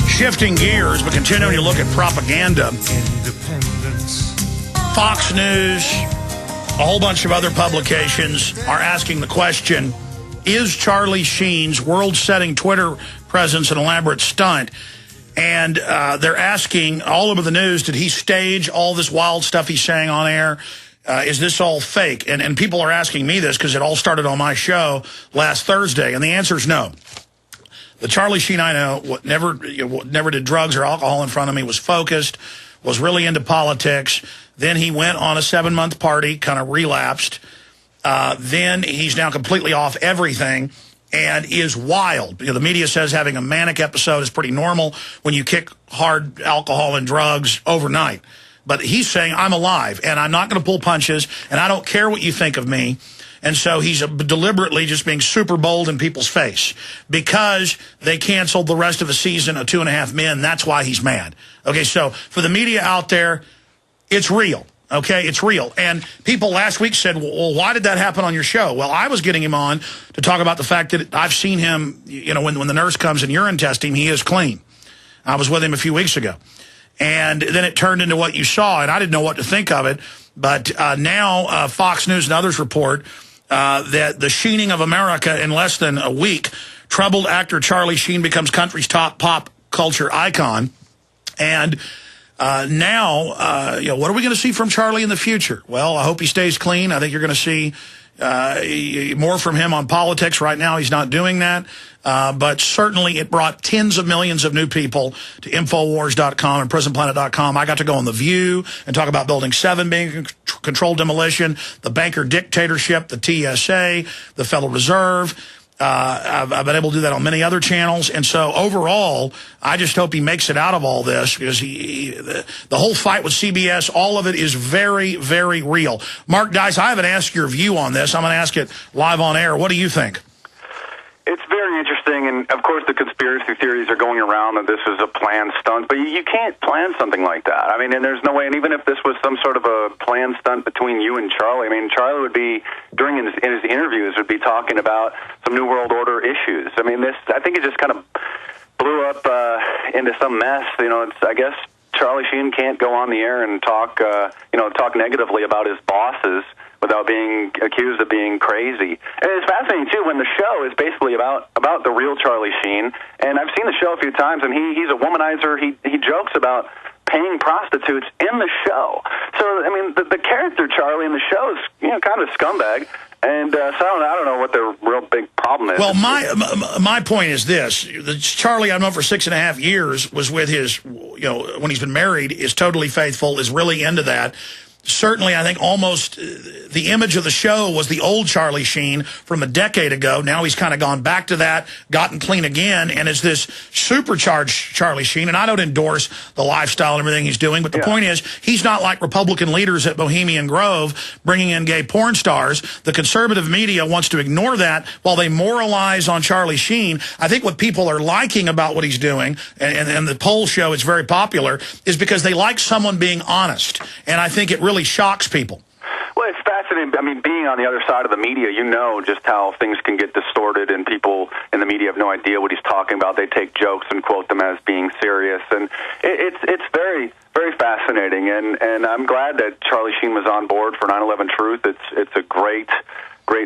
Shifting gears, but continuing to look at propaganda. Fox News, a whole bunch of other publications are asking the question, is Charlie Sheen's world-setting Twitter presence an elaborate stunt? And they're asking all over the news, did he stage all this wild stuff he's saying on air? Is this all fake? And people are asking me this because it all started on my show last Thursday, and the answer is no. The Charlie Sheen I know never did drugs or alcohol in front of me, was focused, was really into politics. Then he went on a 7-month party, kind of relapsed. Then he's now completely off everything and is wild. You know, the media says having a manic episode is pretty normal when you kick hard alcohol and drugs overnight. But he's saying, I'm alive, and I'm not going to pull punches, and I don't care what you think of me. And so he's deliberately just being super bold in people's face. Because they canceled the rest of the season of 2.5 Men, that's why he's mad. Okay, so for the media out there, it's real. Okay, it's real. And people last week said, well, why did that happen on your show? Well, I was getting him on to talk about the fact that I've seen him, you know, when the nurse comes and urine tests him, he is clean. I was with him a few weeks ago. And then it turned into what you saw, and I didn't know what to think of it. But now Fox News and others report that the Sheening of America in less than a week, troubled actor Charlie Sheen becomes country's top pop culture icon. And now, you know, what are we going to see from Charlie in the future? Well, I hope he stays clean. I think you're going to see more from him on politics. Right now, he's not doing that. But certainly it brought tens of millions of new people to Infowars.com and PrisonPlanet.com. I got to go on The View and talk about Building 7 being controlled demolition, the banker dictatorship, the TSA, the Federal Reserve. I've been able to do that on many other channels. And so overall, I just hope he makes it out of all this, because the whole fight with CBS, all of it is very, very real. Mark Dice, I haven't asked your view on this. I'm going to ask it live on air. What do you think? It's very interesting, and of course the conspiracy theories are going around that this is a planned stunt, but you can't plan something like that. I mean, and there's no way, and even if this was some sort of a planned stunt between you and Charlie, I mean, Charlie would be, in his interviews, would be talking about some New World Order issues. I mean, I think it just kind of blew up into some mess. You know, I guess Charlie Sheen can't go on the air and talk negatively about his bosses without being accused of being crazy. And it's fascinating, too, when the show is basically about the real Charlie Sheen. And I've seen the show a few times, and he's a womanizer. He jokes about paying prostitutes in the show. So, I mean, the character Charlie in the show is, you know, kind of a scumbag. And so I don't know what their real big problem is. Well, my point is this. Charlie, I've known for 6.5 years, was with his, you know, when he's been married, is totally faithful, is really into that. Certainly, I think almost the image of the show was the old Charlie Sheen from a decade ago. Now he's kind of gone back to that, gotten clean again, and it's this supercharged Charlie Sheen. And I don't endorse the lifestyle and everything he's doing, but the point is, he's not like Republican leaders at Bohemian Grove bringing in gay porn stars. The conservative media wants to ignore that while they moralize on Charlie Sheen. I think what people are liking about what he's doing, and the polls show it's very popular, is because they like someone being honest. And I think it really shocks people. Well, it's fascinating. I mean, being on the other side of the media, you know just how things can get distorted, and people in the media have no idea what he's talking about. They take jokes and quote them as being serious, and it's very, very fascinating. And I'm glad that Charlie Sheen was on board for 9/11 Truth. It's a great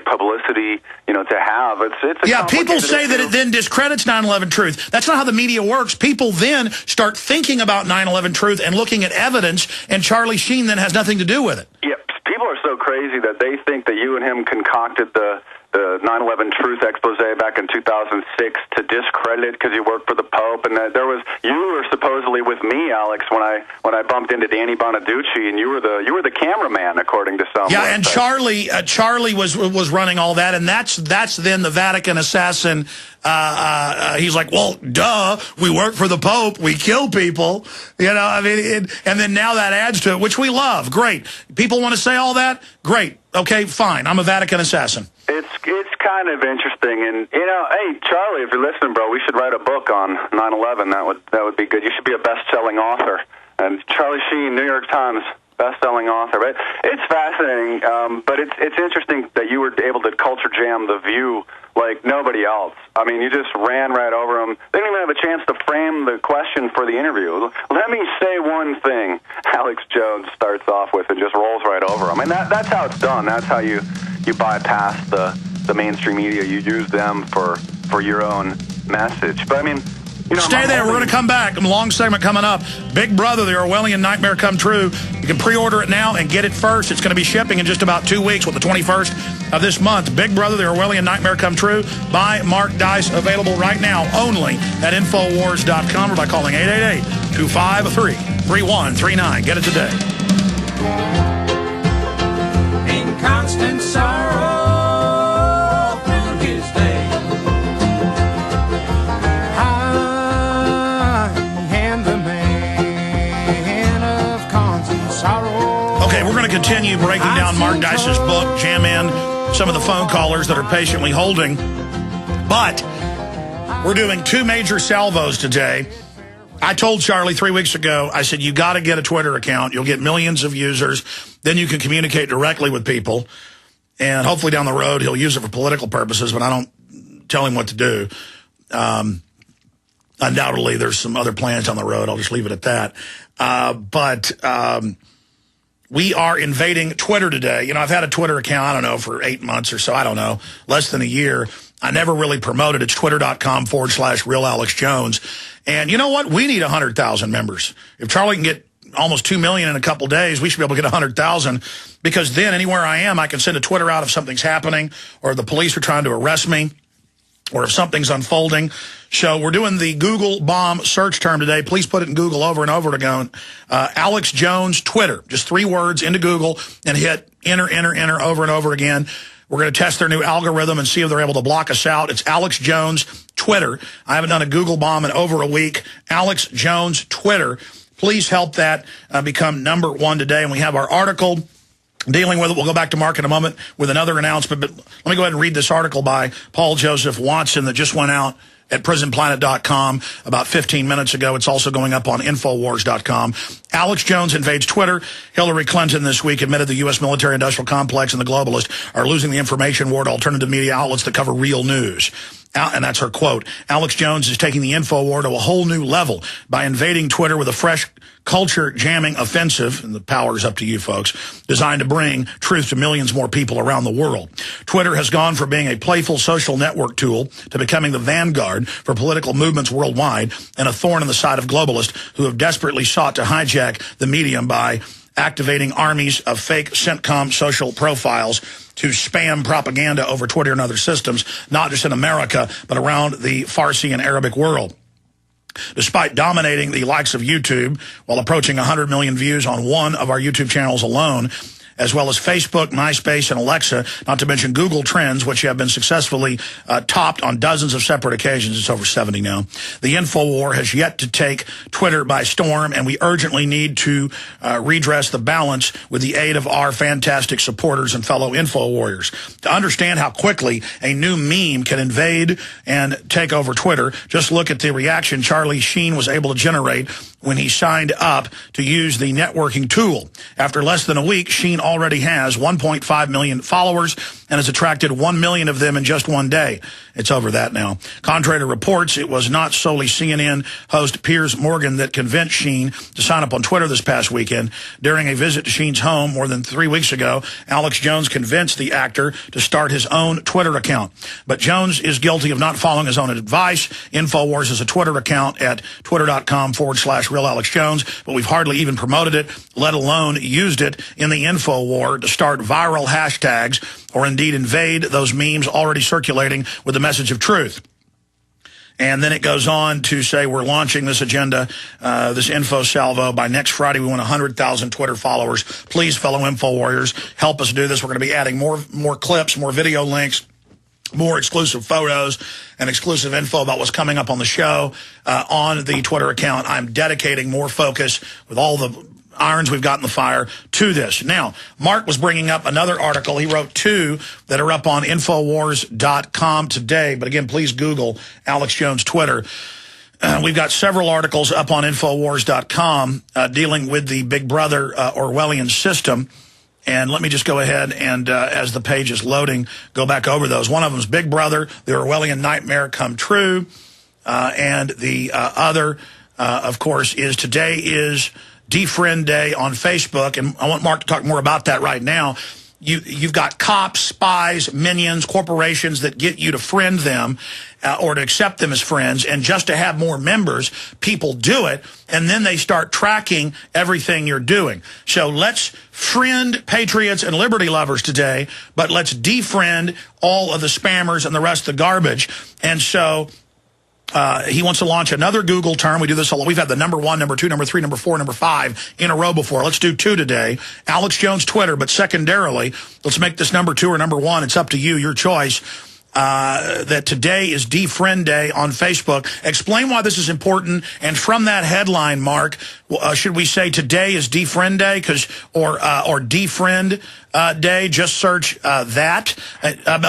publicity, you know, to have. It's people say that it then discredits 9/11 Truth. That's not how the media works. People then start thinking about 9/11 Truth and looking at evidence, and Charlie Sheen then has nothing to do with it. Yep. People are so crazy that they think that you and him concocted the 9/11 Truth expose back in 2006 to discredit it because you worked for the Pope, and that you were supposedly with me, Alex, when I bumped into Danny Bonaducci, and you were the cameraman, according to some. Yeah, and Charlie was running all that, and that's then the Vatican assassin. He's like, well, duh, we work for the Pope, we kill people, you know. I mean, and then now that adds to it, which we love. Great, people want to say all that. Great, okay, fine. I'm a Vatican assassin. It's kind of interesting, and you know, hey Charlie, if you're listening, bro, we should write a book on 9/11. That would be good. You should be a best-selling author. And Charlie Sheen, New York Times best-selling author. But it's fascinating, but it's interesting that you were able to culture jam The View like nobody else. I mean, you just ran right over them. They didn't even have a chance to frame the question for the interview. Let me say one thing, Alex Jones starts off with and just rolls right over them. And that's how it's done. That's how you bypass the mainstream media. You use them for your own message. But I mean, you know, stay there. We're going to come back. A long segment coming up. Big Brother, the Orwellian Nightmare Come True. You can pre-order it now and get it first. It's going to be shipping in just about 2 weeks, with the 21st of this month. Big Brother, the Orwellian Nightmare Come True by Mark Dice. Available right now only at Infowars.com or by calling 888-253-3139. Get it today. In constant sorrow through his day. Okay, we're going to continue breaking down Mark Dice's book, jam in some of the phone callers that are patiently holding. But we're doing 2 major salvos today. I told Charlie 3 weeks ago, I said, you got to get a Twitter account. You'll get millions of users. Then you can communicate directly with people. And hopefully down the road, he'll use it for political purposes, but I don't tell him what to do. Undoubtedly, there's some other plans on the road. I'll just leave it at that. We are invading Twitter today. You know, I've had a Twitter account, I don't know, for 8 months or so. I don't know, less than a year. I never really promoted it. It's twitter.com/RealAlexJones. And you know what? We need 100,000 members. If Charlie can get almost 2 million in a couple days, we should be able to get 100,000, because then anywhere I am, I can send a Twitter out if something's happening, or the police are trying to arrest me, or if something's unfolding. So we're doing the Google bomb search term today. Please put it in Google over and over again. Alex Jones Twitter. Just 3 words into Google and hit enter, enter, enter over and over again. We're going to test their new algorithm and see if they're able to block us out. It's Alex Jones Twitter. I haven't done a Google bomb in over a week. Alex Jones Twitter. Please help that become #1 today. And we have our article dealing with it. We'll go back to Mark in a moment with another announcement. But let me go ahead and read this article by Paul Joseph Watson that just went out at prisonplanet.com about 15 minutes ago. It's also going up on Infowars.com. Alex Jones invades Twitter. Hillary Clinton this week admitted the U.S. military-industrial complex and the globalists are losing the information war to alternative media outlets that cover real news. And that's her quote. Alex Jones is taking the info war to a whole new level by invading Twitter with a fresh culture-jamming offensive, and the power is up to you folks, designed to bring truth to millions more people around the world. Twitter has gone from being a playful social network tool to becoming the vanguard for political movements worldwide, and a thorn in the side of globalists who have desperately sought to hijack the medium by activating armies of fake CENTCOM social profiles to spam propaganda over Twitter and other systems, not just in America, but around the Farsi and Arabic world. Despite dominating the likes of YouTube, while approaching 100 million views on one of our YouTube channels alone, as well as Facebook, MySpace, and Alexa, not to mention Google Trends, which have been successfully topped on dozens of separate occasions. It's over 70 now. The InfoWar has yet to take Twitter by storm, and we urgently need to redress the balance with the aid of our fantastic supporters and fellow Info Warriors. To understand how quickly a new meme can invade and take over Twitter, just look at the reaction Charlie-Sheen was able to generate when he signed up to use the networking tool. After less than a week, Sheen already has 1.5 million followers and has attracted 1 million of them in just one day. It's over that now. Contrary to reports, it was not solely CNN host Piers Morgan that convinced Sheen to sign up on Twitter this past weekend. During a visit to Sheen's home more than 3 weeks ago, Alex Jones convinced the actor to start his own Twitter account. But Jones is guilty of not following his own advice. InfoWars is a Twitter account at twitter.com/RealAlexJones, but we've hardly even promoted it, let alone used it in the info war to start viral hashtags or indeed invade those memes already circulating with the message of truth. And then it goes on to say we're launching this agenda, this info salvo. By next Friday, we want 100,000 Twitter followers. Please, fellow info warriors, help us do this. We're going to be adding more clips, more video links, more exclusive photos and exclusive info about what's coming up on the show on the Twitter account. I'm dedicating more focus with all the irons we've got in the fire to this. Now, Mark was bringing up another article. He wrote 2 that are up on Infowars.com today. But again, please Google Alex Jones Twitter. we've got several articles up on Infowars.com dealing with the Big Brother Orwellian system. And let me just go ahead and, as the page is loading, go back over those. One of them is Big Brother, the Orwellian nightmare come true. And the other, of course, is today is defriend-day on Facebook. And I want Mark to talk more about that right now. You've got cops, spies, minions, corporations that get you to friend them or to accept them as friends. And just to have more members, people do it. And then they start tracking everything you're doing. So let's friend patriots and liberty lovers today, but let's defriend all of the spammers and the rest of the garbage. And so he wants to launch another Google term. We do this a lot. We've had the number 1, number 2, number 3, number 4, number 5 in a row before. Let's do 2 today. Alex Jones Twitter, but secondarily, let's make this number 2 or number 1. It's up to you, your choice. That today is defriend day on Facebook. Explain why this is important. And from that headline, Mark, should we say today is defriend day or defriend day? Just search that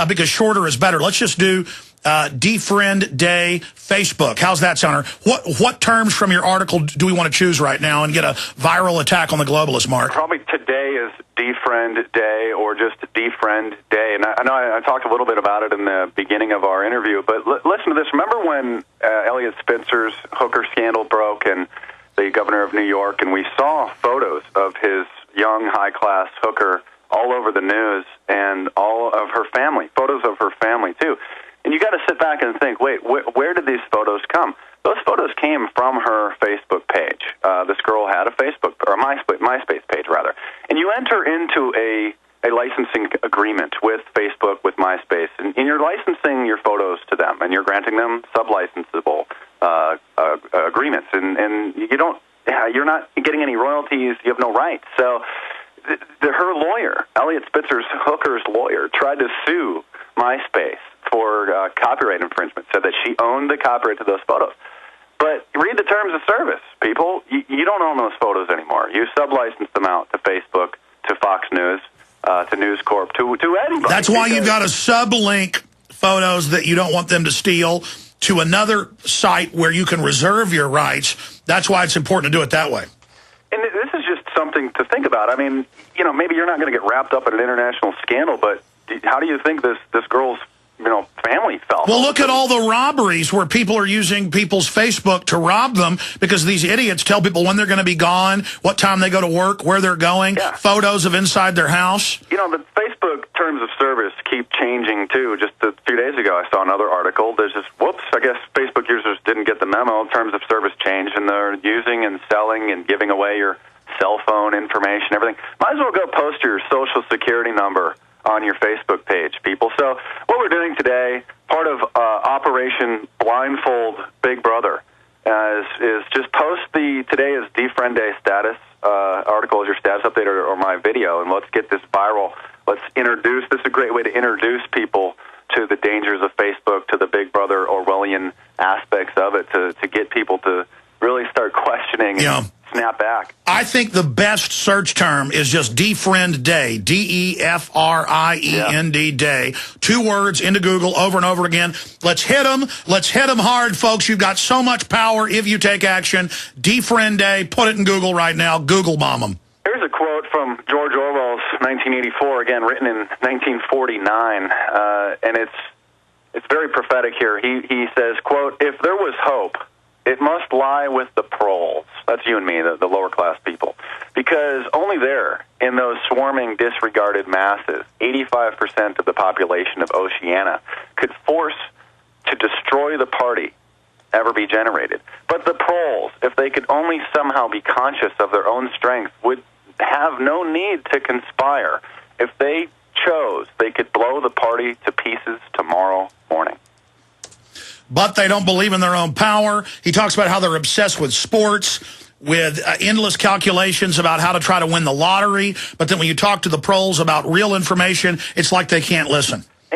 because shorter is better. Let's just do defriend day Facebook. How's that sound? What terms from your article do we want to choose right now and get a viral attack on the globalists, Mark? Probably today is defriend day or just defriend day. And I know I talked a little bit about it in the beginning of our interview, but listen to this. Remember when Eliot Spitzer's hooker scandal broke and the governor of New York, and we saw photos of his young, high-class hooker all over the news and all of her family, photos of her family, too. And you got to sit back and think, wait, where did these photos come? Those photos came from her Facebook page. This girl had a Facebook, or a MySpace page, rather. And you enter into a licensing agreement with Facebook, with MySpace, and you're licensing your photos to them, and you're granting them sub-licensable agreements. And you're not getting any royalties. You have no rights. So her lawyer, Eliot Spitzer's hooker's lawyer, tried to sue MySpace for copyright infringement, said that she owned the copyright to those photos. But read the terms of service, people. You don't own those photos anymore. You sub-license them out to Facebook, to Fox News, to News Corp, to anybody. That's why you've got to sub-link photos that you don't want them to steal to another site where you can reserve your rights. That's why it's important to do it that way. And this is just something to think about. I mean, maybe you're not going to get wrapped up in an international scandal, but how do you think this girl's family felt? Well, look at all the robberies where people are using people's Facebook to rob them because these idiots tell people when they're going to be gone, what time they go to work, where they're going, photos of inside their house. The Facebook terms of service keep changing, too. Just a few days ago, I saw another article. There's just, I guess Facebook users didn't get the memo. Terms of service changed, and they're using and selling and giving away your cell phone information, everything. Might as well go post your Social Security number on your Facebook page, people. So what we're doing today, part of Operation Blindfold Big Brother, is just post the today is defriend day status article as your status update or my video, and let's get this viral. Let's introduce. This is a great way to introduce people to the dangers of Facebook, to the Big Brother Orwellian aspects of it, to get people to really start questioning and snap back. I think the best search term is just defriend day, D-E-F-R-I-E-N-D day. 2 words into Google over and over again. Let's hit them. Let's hit them hard, folks. You've got so much power if you take action. Defriend day. Put it in Google right now. Google bomb them. Here's a quote from George Orwell's 1984, again written in 1949, and it's very prophetic here. He says, quote, "If there was hope, it must lie with the proles." That's you and me, the lower class people. Because only there, in those swarming, disregarded masses, 85% of the population of Oceania could force to destroy the party ever be generated. But the proles, if they could only somehow be conscious of their own strength, would have no need to conspire. If they chose, they could blow the party to pieces tomorrow morning. But they don't believe in their own power. He talks about how they're obsessed with sports, with endless calculations about how to try to win the lottery. But then when you talk to the proles about real information, it's like they can't listen.